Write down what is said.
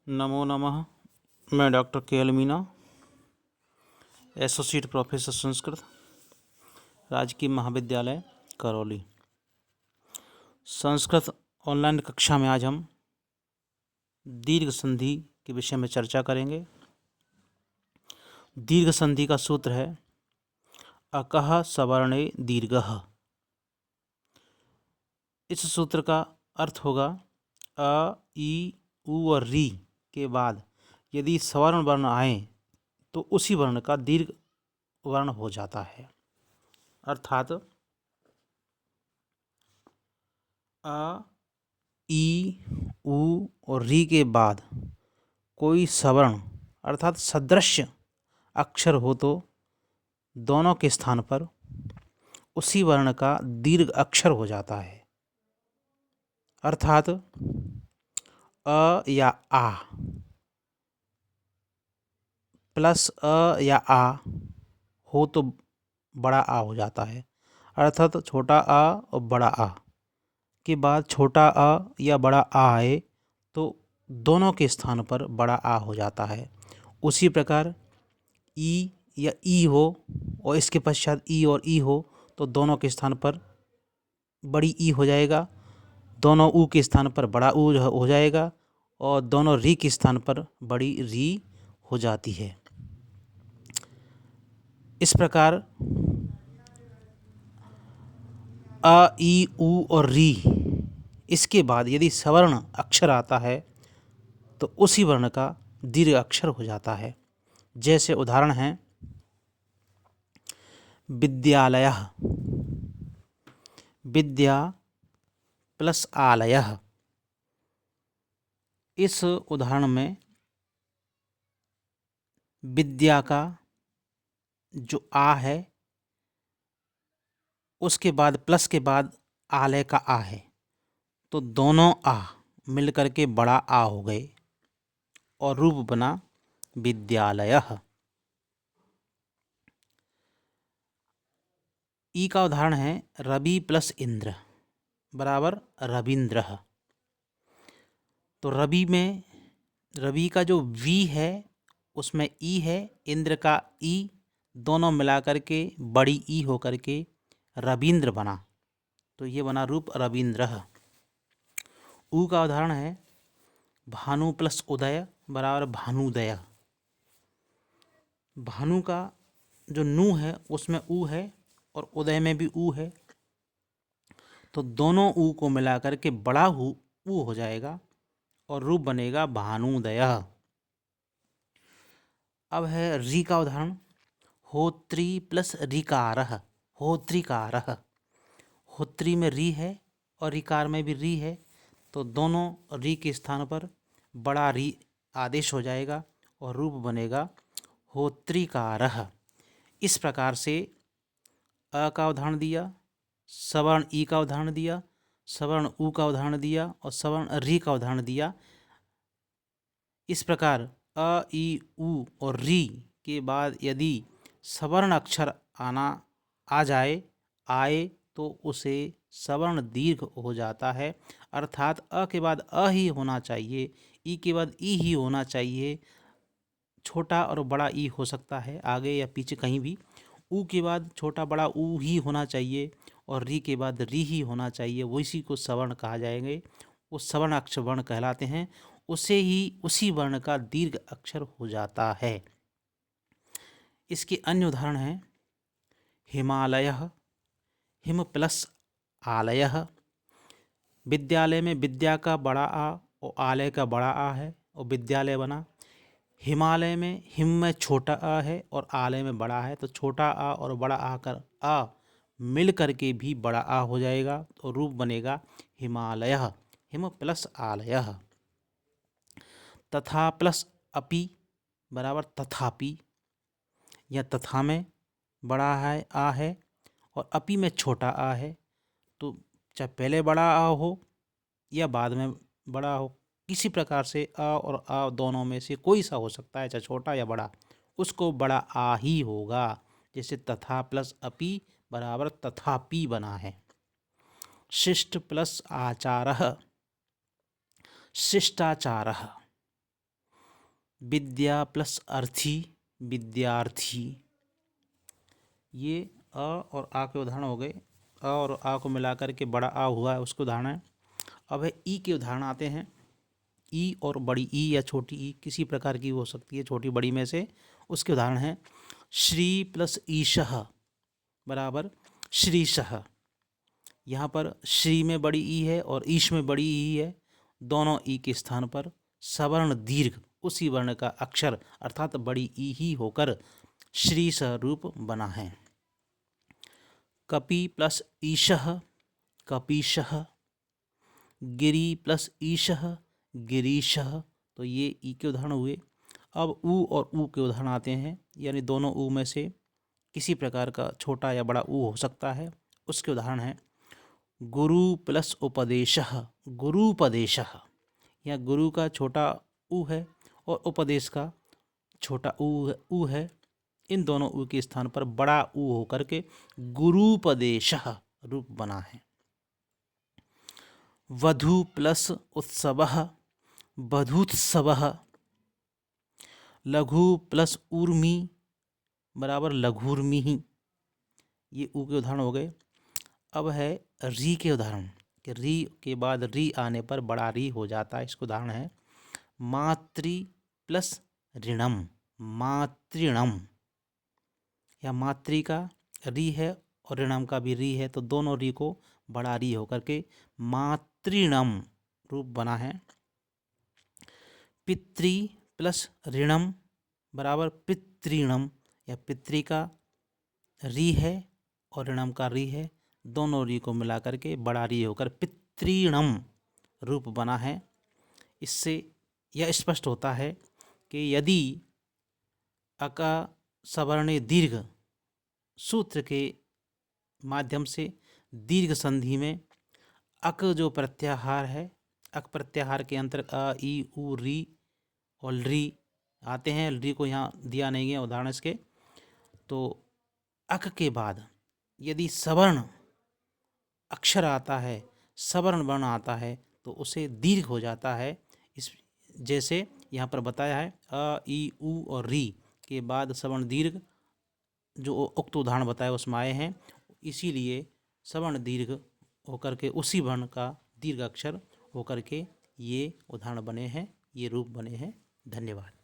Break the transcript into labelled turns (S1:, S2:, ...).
S1: नमो नमः। मैं डॉक्टर के L Meena, associate professor Sanskrit, राजकीय महाविद्यालय करौली। संस्कृत ऑनलाइन कक्षा में आज हम दीर्घ संधि के विषय में चर्चा करेंगे। दीर्घ संधि का सूत्र है अकः सवर्णे दीर्घः। इस सूत्र का अर्थ होगा अ, ई, उ और री के बाद यदि सवर्ण वर्ण आए तो उसी वर्ण का दीर्घ वर्ण हो जाता है। अर्थात अ, ई, उ और री के बाद कोई सवर्ण अर्थात सदृश्य अक्षर हो तो दोनों के स्थान पर उसी वर्ण का दीर्घ अक्षर हो जाता है। अर्थात अ या आ प्लस अ या आ हो तो बड़ा आ हो जाता है। अर्थात छोटा आ और बड़ा आ के बाद छोटा अ या बड़ा आ आए तो दोनों के स्थान पर बड़ा आ हो जाता है। उसी प्रकार ई या ई हो और इसके पश्चात ई और ई हो तो दोनों के स्थान पर बड़ी ई हो जाएगा, दोनों ऊ के स्थान पर बड़ा ऊ हो जाएगा और दोनों री के स्थान पर बड़ी री हो जाती है। इस प्रकार अ, ई, उ और री इसके बाद यदि सवर्ण अक्षर आता है तो उसी वर्ण का दीर्घ अक्षर हो जाता है। जैसे उदाहरण हैं विद्यालयः, विद्या प्लस आलयः। इस उदाहरण में विद्या का जो आ है उसके बाद प्लस के बाद आलय का आ है तो दोनों आ मिलकर के बड़ा आ हो गए और रूप बना विद्यालयः। ई का उदाहरण है रवि प्लस इंद्र बराबर रविंद्रः। तो रवि का जो वी है उसमें ई है, इंद्र का ई, दोनों मिलाकर के बड़ी ई होकर के रविंद्र बना, तो ये बना रूप रविंद्रः। ऊ का उदाहरण है भानु प्लस उदय बराबर भानुदय। भानु का जो नू है उसमें ऊ है और उदय में भी ऊ है तो दोनों ऊ को मिलाकर के बड़ा ऊ हो जाएगा और रूप बनेगा भानुदयः। अब है री का उदाहरण होत्री प्लस ऋकारः, होत्रिकारः। होत्री में री है और ऋकार में भी री है तो दोनों री के स्थान पर बड़ा री आदेश हो जाएगा और रूप बनेगा होत्रिकारः। इस प्रकार से अ का उदाहरण दिया, सवर्ण ई का उदाहरण दिया, सवर्ण उ का उदाहरण दिया और सवर्ण री का उदाहरण दिया। इस प्रकार अ, ई, उ और री के बाद यदि सवर्ण अक्षर आ आए तो उसे सवर्ण दीर्घ हो जाता है। अर्थात अ के बाद अ ही होना चाहिए, ई के बाद ई ही होना चाहिए, छोटा और बड़ा ई हो सकता है आगे या पीछे कहीं भी। ऊ के बाद छोटा बड़ा ऊ ही होना चाहिए और री के बाद री ही होना चाहिए, वैसी को सवर्ण कहा जाएंगे, वो सवर्ण अक्षर वर्ण कहलाते हैं। उसे ही उसी वर्ण का दीर्घ अक्षर हो जाता है। इसके अन्य उदाहरण हैं हिमालयः, हिम प्लस आलयः। विद्यालय में विद्या का बड़ा आ और आलय का बड़ा आ है और विद्यालय बना। हिमालय में हिम में छोटा आ है और आलय में बड़ा है तो छोटा आ और बड़ा आ कर आ मिल करके भी बड़ा आ हो जाएगा तो रूप बनेगा हिमालयः, हिम प्लस आलयः। तथा प्लस अपि बराबर तथापि, या तथा में बड़ा है आ है और अपि में छोटा आ है तो चाहे पहले बड़ा आ हो या बाद में बड़ा हो, किसी प्रकार से अ और आ दोनों में से कोई सा हो सकता है, चाहे छोटा या बड़ा, उसको बड़ा आ ही होगा। जैसे तथा प्लस अपि बराबर तथापि बना है। शिष्ट प्लस आचारः, शिष्टाचारः। विद्या प्लस अर्थी विद्यार्थी। ये अ और आ के उदाहरण हो गए। अ और आ को मिलाकर के बड़ा आ हुआ है, उसके उदाहरण है। अब है ई के उदाहरण आते हैं। ई और बड़ी ई या छोटी ई किसी प्रकार की हो सकती है, छोटी बड़ी में से। उसके उदाहरण हैं श्री प्लस ईशः बराबर श्रीशः। यहाँ पर श्री में बड़ी ई है और ईश में बड़ी ई है। दोनों ई के स्थान पर सवर्ण दीर्घ उसी वर्ण का अक्षर अर्थात बड़ी ई ही होकर श्रीशः रूप बना है। कपि प्लस ईशः कपीशः। गिरि प्लस ईशः गिरीशः। तो ये ई के उदाहरण हुए। अब ऊ और ऊ के उदाहरण आते हैं, यानी दोनों ऊ में से किसी प्रकार का छोटा या बड़ा ऊ हो सकता है। उसके उदाहरण हैं गुरु प्लस उपदेशः गुरुपदेशः। या गुरु का छोटा ऊ है और उपदेश का छोटा ऊ है। इन दोनों ऊ के स्थान पर बड़ा ऊ होकर के गुरुपदेशः रूप बना है। वधू प्लस उत्सवः वधूत्सवः। लघु प्लस ऊर्मी बराबर लघुर्मिः। ये ऊ के उदाहरण हो गए। अब है री के उदाहरण कि री के बाद री आने पर बड़ा री हो जाता है। इसका उदाहरण है मातृ प्लस ऋणम मातृणम। या मातृ का री है और ऋणम का भी री है, तो दोनों री को बड़ा री होकर के मातृणम रूप बना है। पितृ प्लस ऋणम बराबर पितृणम। या पितृ का री है और ऋणम का री है, दोनों री को मिलाकर के बड़ा री होकर पितृणम रूप बना है। इससे यह स्पष्ट होता है कि यदि अका सवर्णे दीर्घ सूत्र के माध्यम से दीर्घ संधि में अक जो प्रत्याहार है, अक प्रत्याहार के अंतर्गत अ ई उ री और री आते हैं। री को यहाँ दिया नहीं है उदाहरण इसके। तो अक के बाद यदि सवर्ण अक्षर आता है, सवर्ण वर्ण आता है, तो उसे दीर्घ हो जाता है। इस जैसे यहाँ पर बताया है अ ई उ और री के बाद सवर्ण दीर्घ जो उक्त उदाहरण बताया उसमें आए हैं। इसीलिए सवर्ण दीर्घ होकर के उसी वर्ण का दीर्घ अक्षर होकर के ये उदाहरण बने हैं, ये रूप बने हैं। धन्यवाद।